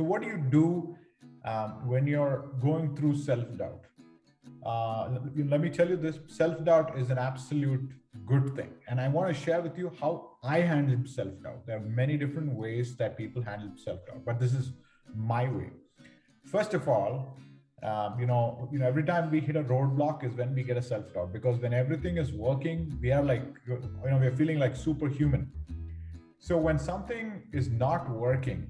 So what do you do when you're going through self-doubt? Let me tell you this, self-doubt is an absolute good thing. And I want to share with you how I handle self-doubt. There are many different ways that people handle self-doubt, but this is my way. First of all, every time we hit a roadblock is when we get a self-doubt, because when everything is working, we are like, we're feeling like superhuman. So when something is not working,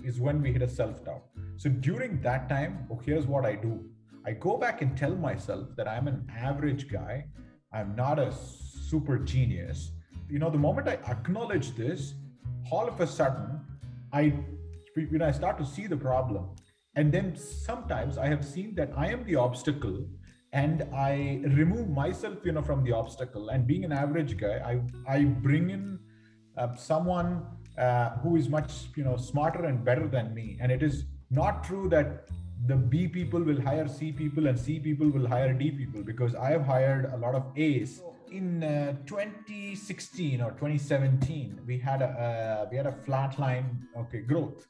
is when we hit a self-doubt. So during that time, here's what I do. I go back and tell myself that I'm an average guy. I'm not a super genius. The moment I acknowledge this, all of a sudden, I start to see the problem. And then sometimes I have seen that I am the obstacle, and I remove myself, from the obstacle. And being an average guy, I bring in someone who is much, smarter and better than me. And it is not true that the B people will hire C people and C people will hire D people, because I have hired a lot of A's. In 2016 or 2017, we had a flatline growth,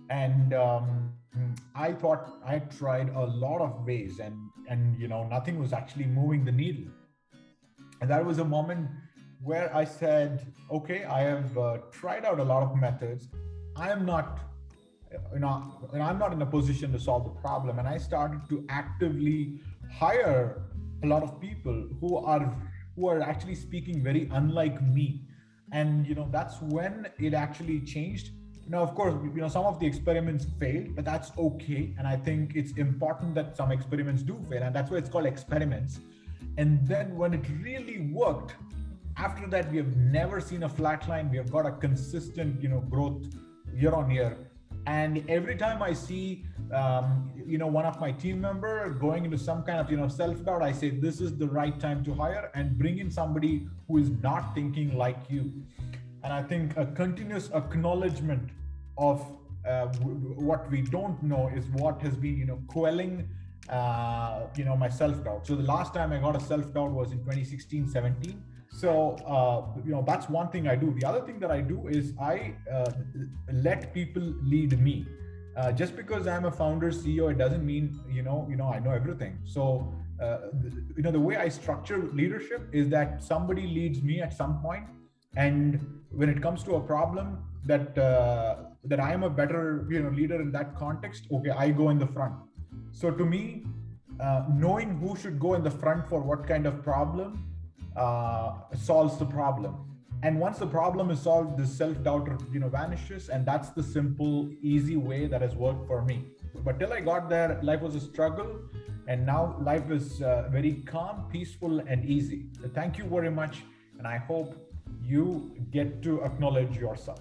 and I thought I tried a lot of ways, and nothing was actually moving the needle. And that was a moment where I said, okay, I have tried out a lot of methods. I am not I'm not in a position to solve the problem. And I started to actively hire a lot of people who are actually speaking very unlike me. And, that's when it actually changed. Of course, some of the experiments failed, but that's okay. And I think it's important that some experiments do fail. And that's why it's called experiments. And then when it really worked, after that, we have never seen a flat line. We have got a consistent, growth year on year. And every time I see, one of my team member going into some kind of, self-doubt, I say, this is the right time to hire and bring in somebody who is not thinking like you. And I think a continuous acknowledgement of what we don't know is what has been, quelling, my self-doubt. So the last time I got a self-doubt was in 2016-17. So, that's one thing I do. The other thing that I do is I let people lead me. Just because I'm a founder CEO, it doesn't mean, I know everything. So, the way I structure leadership is that somebody leads me at some point. And when it comes to a problem that I am a better, leader in that context, okay, I go in the front. So to me, knowing who should go in the front for what kind of problem solves the problem. And once the problem is solved, the self-doubt vanishes, and that's the simple, easy way that has worked for me. But till I got there, life was a struggle, and now life is very calm, peaceful, and easy. So thank you very much, and I hope you get to acknowledge yourself.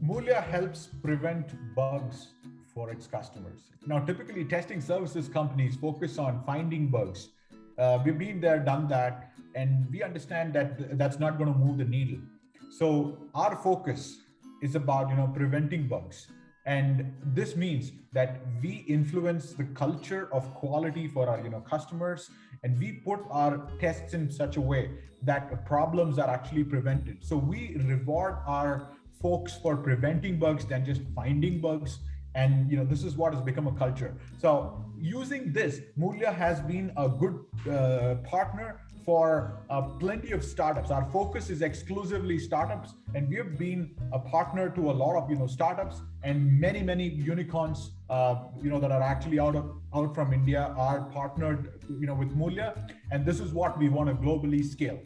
Mulya helps prevent bugs for its customers. Now, typically testing services companies focus on finding bugs. We've been there, done that, and we understand that that's not going to move the needle. So our focus is about, preventing bugs. And this means that we influence the culture of quality for our, customers, and we put our tests in such a way that problems are actually prevented. So we reward our folks for preventing bugs than just finding bugs. And this is what has become a culture. So using this, Mulya has been a good partner for plenty of startups. Our focus is exclusively startups, and we have been a partner to a lot of startups, and many unicorns that are actually out from India are partnered with Mulya, and this is what we want to globally scale.